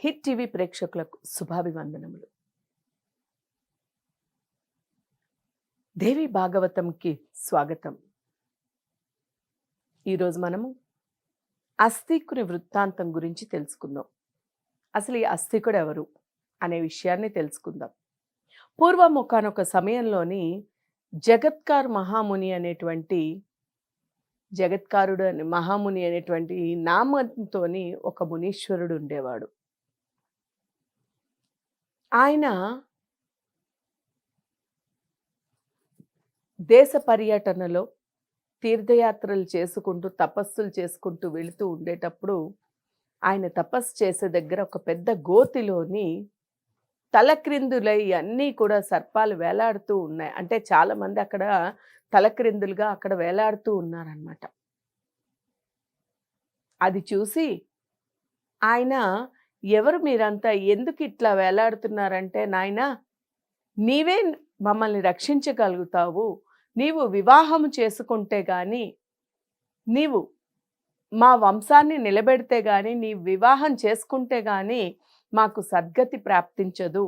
Hit TV ప్రేక్షకులకు శుభాభివందనములు. దేవి భాగవతంకి స్వాగతం. ఈరోజు మనము అస్థికుని వృత్తాంతం గురించి తెలుసుకుందాం. అసలు ఈ అస్థికుడు ఎవరు అనే విషయాన్ని తెలుసుకుందాం. పూర్వం ఒకానొక సమయంలోని జగత్కారు మహాముని అనేటువంటి మహాముని అనేటువంటి నామంతోని ఒక మునీశ్వరుడు ఉండేవాడు. ఆయన దేశ పర్యటనలో తీర్థయాత్రలు చేసుకుంటూ తపస్సులు చేసుకుంటూ వెళుతూ ఉండేటప్పుడు ఆయన తపస్సు చేసే దగ్గర ఒక పెద్ద గోతిలోని తలక్రిందులై అన్నీ కూడా సర్పాలు వేలాడుతూ ఉన్నాయి. అంటే చాలామంది అక్కడ తలక్రిందులుగా అక్కడ వేలాడుతూ ఉన్నారనమాట. అది చూసి ఆయన, ఎవరు మీరంతా, ఎందుకు ఇట్లా వేలాడుతున్నారంటే, నాయనా నీవే మమ్మల్ని రక్షించగలుగుతావు, నీవు వివాహం చేసుకుంటే గాని, నీవు మా వంశాన్ని నిలబెడితే గాని, నీ వివాహం చేసుకుంటే గాని మాకు సద్గతి ప్రాప్తించదు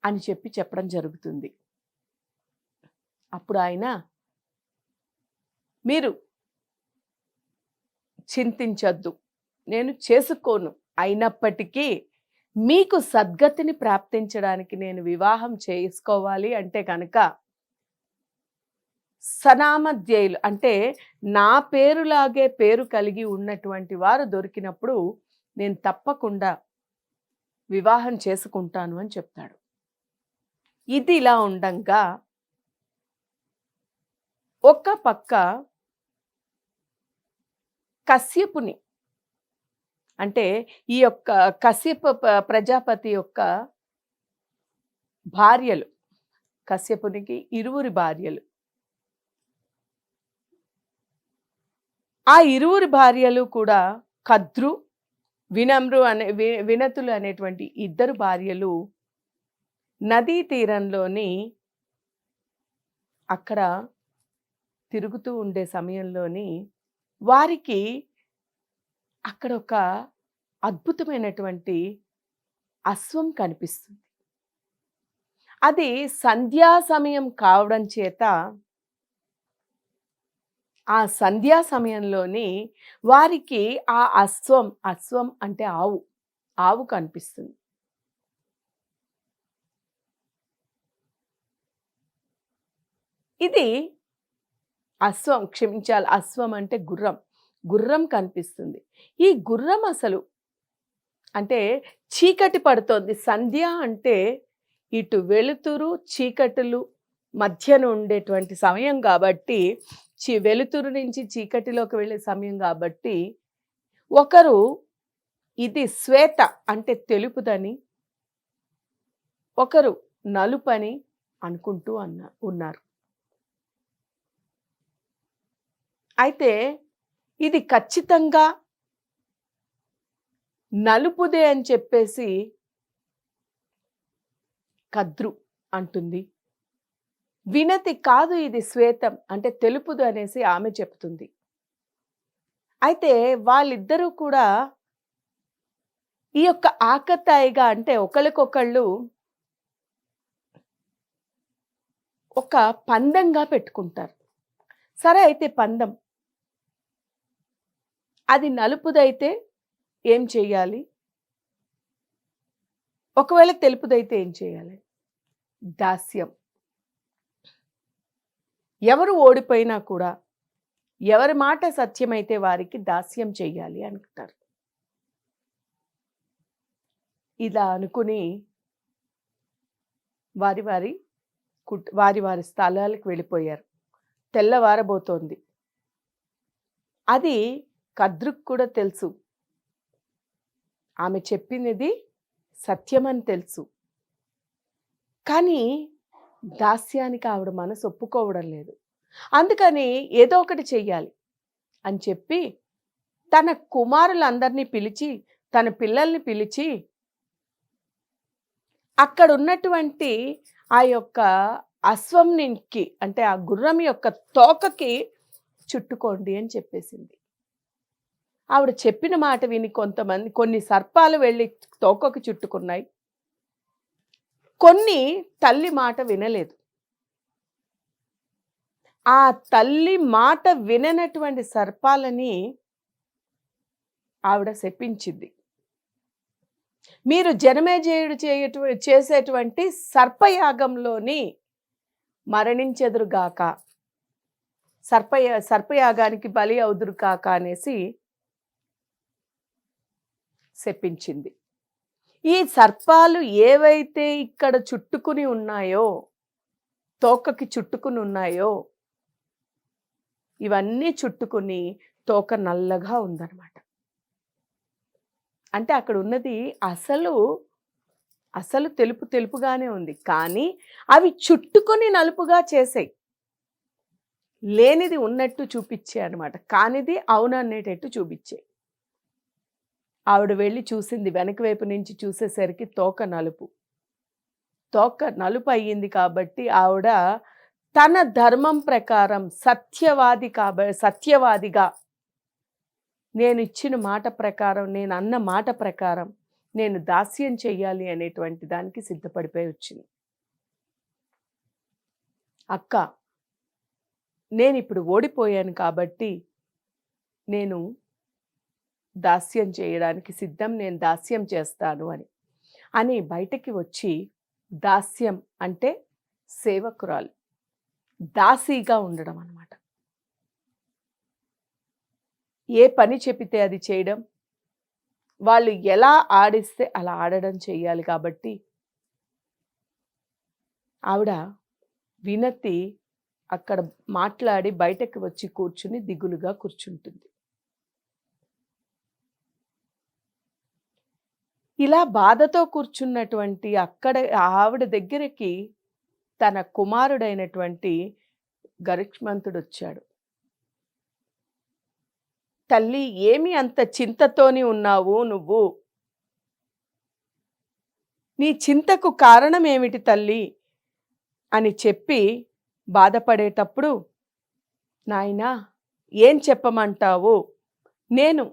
అని చెప్పడం జరుగుతుంది. అప్పుడు ఆయన, మీరు చింతించొద్దు, నేను చేసుకోను, అయినప్పటికీ మీకు సద్గతిని ప్రాప్తించడానికి నేను వివాహం చేసుకోవాలి అంటే కనుక సనామధ్యేయులు అంటే నా పేరులాగే పేరు కలిగి ఉన్నటువంటి వారు దొరికినప్పుడు నేను తప్పకుండా వివాహం చేసుకుంటాను అని చెప్తాడు. ఇది ఇలా ఉండంగా ఒక పక్క కశ్యపుని, అంటే ఈ యొక్క కశ్యప ప్రజాపతి యొక్క భార్యలు, కశ్యపునికి ఇరువురి భార్యలు, ఆ ఇరువురి భార్యలు కూడా కద్రు, వినమ్రు అనే వినతులు అనేటువంటి ఇద్దరు భార్యలు నదీ తీరంలోని అక్కడ తిరుగుతూ ఉండే సమయంలోని వారికి అక్కడ ఒక అద్భుతమైనటువంటి అశ్వం కనిపిస్తుంది. అది సంధ్యా సమయం కావడం చేత ఆ సంధ్యా సమయంలోని వారికి ఆ అశ్వం అంటే ఆవు కనిపిస్తుంది. ఇది అశ్వం అంటే గుర్రం కనిపిస్తుంది. ఈ గుర్రం అసలు అంటే చీకటి పడుతోంది. సంధ్య అంటే ఇటు వెలుతురు చీకటులు మధ్యన ఉండేటువంటి సమయం కాబట్టి, వెలుతురు నుంచి చీకటిలోకి వెళ్ళే సమయం కాబట్టి, ఒకరు ఇది శ్వేత అంటే తెలుపుదని, ఒకరు నలుపని అనుకుంటూ ఉన్నారు. అయితే ఇది ఖచ్చితంగా నలుపుదే అని చెప్పేసి కద్రు అంటుంది. వినతి కాదు, ఇది శ్వేతం అంటే తెలుపుదు అనేసి ఆమె చెప్తుంది. అయితే వాళ్ళిద్దరూ కూడా ఈ యొక్క ఆకతాయిగా అంటే ఒకళ్ళకొకళ్ళు ఒక పందెంగా పెట్టుకుంటారు. సరే, అయితే పందెం అది నలుపుదైతే ఏం చేయాలి, ఒకవేళ తెలుపుదైతే ఏం చేయాలి? దాస్యం. ఎవరు ఓడిపోయినా కూడా ఎవరి మాట సత్యమైతే వారికి దాస్యం చెయ్యాలి అనుకుంటారు. ఇలా అనుకుని వారి వారి స్థలాలకు వెళ్ళిపోయారు. తెల్లవారబోతోంది. అది కద్రుకు కూడా తెలుసు, ఆమె చెప్పినది సత్యమని తెలుసు. కానీ దాస్యానికి ఆవిడ మనసు ఒప్పుకోవడం లేదు. అందుకని ఏదో ఒకటి చెయ్యాలి అని చెప్పి తన కుమారులందరినీ పిలిచి, తన పిల్లల్ని పిలిచి, అక్కడ ఉన్నటువంటి ఆ యొక్క అశ్వంనికి అంటే ఆ గుర్రం యొక్క తోకకి చుట్టుకోండి అని చెప్పేసింది. ఆవిడ చెప్పిన మాట విని కొన్ని సర్పాలు వెళ్ళి తోకకు చుట్టుకున్నాయి. కొన్ని తల్లి మాట వినలేదు. ఆ తల్లి మాట విననటువంటి సర్పాలని ఆవిడ శపించింది. మీరు జనమేజయుడు చేసేటువంటి సర్పయాగంలోని మరణించెదురుగాక, సర్పయాగానికి బలి అవుదురు కాక అనేసి శపించింది. ఈ సర్పాలు ఏవైతే ఇక్కడ చుట్టుకుని ఉన్నాయో, తోకకి చుట్టుకుని ఉన్నాయో, ఇవన్నీ చుట్టుకుని తోక నల్లగా ఉందన్నమాట. అంటే అక్కడ ఉన్నది అసలు తెలుపుగానే ఉంది, కానీ అవి చుట్టుకొని నలుపుగా చేసాయి. లేనిది ఉన్నట్టు చూపించాయి అన్నమాట, కానిది అవును అనేటట్టు చూపించాయి. ఆవిడ వెళ్ళి చూసింది, వెనక వైపు నుంచి చూసేసరికి తోక నలుపు అయ్యింది. కాబట్టి ఆవిడ తన ధర్మం ప్రకారం సత్యవాదిగా నేను ఇచ్చిన మాట ప్రకారం, నేను అన్న మాట ప్రకారం నేను దాస్యం చెయ్యాలి అనేటువంటి దానికి సిద్ధపడిపోయి వచ్చింది. అక్క, నేను ఇప్పుడు ఓడిపోయాను కాబట్టి నేను దాస్యం చేయడానికి సిద్ధం, నేను దాస్యం చేస్తాను అని బయటకి వచ్చి, దాస్యం అంటే సేవకురాలు, దాసీగా ఉండడం అన్నమాట. ఏ పని చెప్పితే అది చేయడం, వాళ్ళు ఎలా ఆడిస్తే అలా ఆడడం చెయ్యాలి. కాబట్టి ఆవిడ వినతి అక్కడ మాట్లాడి బయటకు వచ్చి కూర్చుని దిగులుగా కూర్చుంటుంది. ఇలా బాధతో కూర్చున్నటువంటి ఆవిడ దగ్గరికి తన కుమారుడైనటువంటి గరుత్మంతుడు వచ్చాడు. తల్లి, ఏమి అంత చింతతోని ఉన్నావు నువ్వు? నీ చింతకు కారణం ఏమిటి తల్లి అని చెప్పి బాధపడేటప్పుడు, నాయనా ఏం చెప్పమంటావు? నేను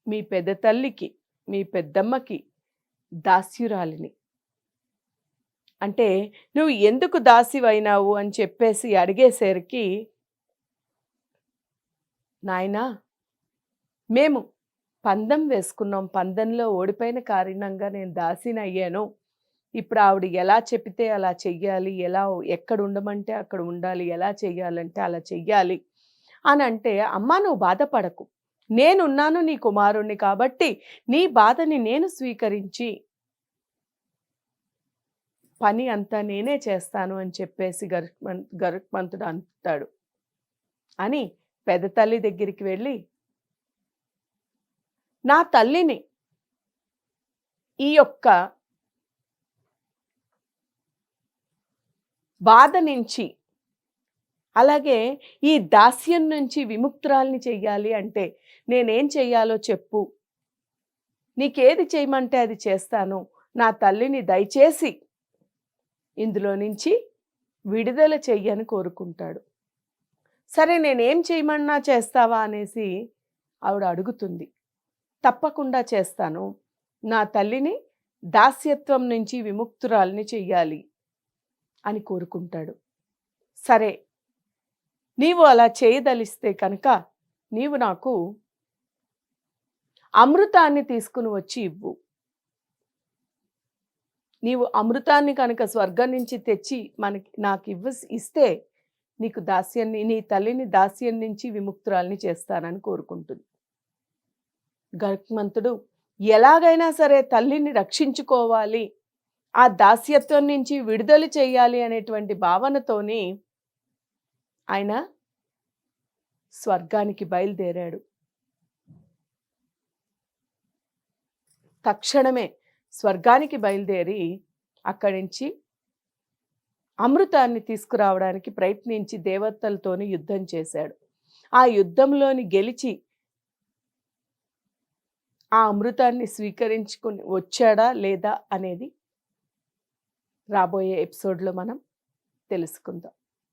మీ పెద్ద తల్లికి, మీ పెద్దమ్మకి దాస్యురాలిని. అంటే నువ్వు ఎందుకు దాసివైనావు అని చెప్పేసి అడిగేసరికి, నాయనా మేము పందెం వేసుకున్నాం, పందెంలో ఓడిపోయిన కారణంగా నేను దాసిని అయ్యాను. ఇప్పుడు ఆవిడ ఎలా చెప్తే అలా చెయ్యాలి, ఎక్కడ ఉండమంటే అక్కడ ఉండాలి, ఎలా చెయ్యాలంటే అలా చెయ్యాలి అని అంటే, అమ్మా నువ్వు బాధపడకు, నేనున్నాను నీ కుమారుణ్ణి కాబట్టి నీ బాధని నేను స్వీకరించి పని అంతా నేనే చేస్తాను అని చెప్పేసి గరుత్మంతుడు అంటాడు. అని పెద్ద తల్లి దగ్గరికి వెళ్ళి, నా తల్లిని ఈ యొక్క బాధ నుంచి, అలాగే ఈ దాస్యం నుంచి విముక్తురాల్ని చెయ్యాలి అంటే నేనేం చెయ్యాలో చెప్పు, నీకేది చేయమంటే అది చేస్తాను, నా తల్లిని దయచేసి ఇందులో నుంచి విడుదల చెయ్యని కోరుకుంటాడు. సరే నేనేం చేయమన్నా చేస్తావా అనేసి ఆవిడ అడుగుతుంది. తప్పకుండా చేస్తాను, నా తల్లిని దాస్యత్వం నుంచి విముక్తురాల్ని చెయ్యాలి అని కోరుకుంటాడు. సరే నీవు అలా చేయదలిస్తే కనుక నీవు నాకు అమృతాన్ని తీసుకుని వచ్చి ఇవ్వు. నీవు అమృతాన్ని కనుక స్వర్గం నుంచి తెచ్చి నాకు ఇస్తే నీకు నీ తల్లిని దాస్యం నుంచి విముక్తురాల్ని చేస్తానని కోరుకుంటుంది. గరుత్మంతుడు ఎలాగైనా సరే తల్లిని రక్షించుకోవాలి, ఆ దాస్యత్వం నుంచి విడుదల చేయాలి అనేటువంటి భావనతోని ఆయన స్వర్గానికి బయలుదేరాడు. తక్షణమే స్వర్గానికి బయలుదేరి అక్కడి నుంచి అమృతాన్ని తీసుకురావడానికి ప్రయత్నించి దేవతలతోని యుద్ధం చేశాడు. ఆ యుద్ధంలోని గెలిచి ఆ అమృతాన్ని స్వీకరించుకుని వచ్చాడా లేదా అనేది రాబోయే ఎపిసోడ్లో మనం తెలుసుకుందాం.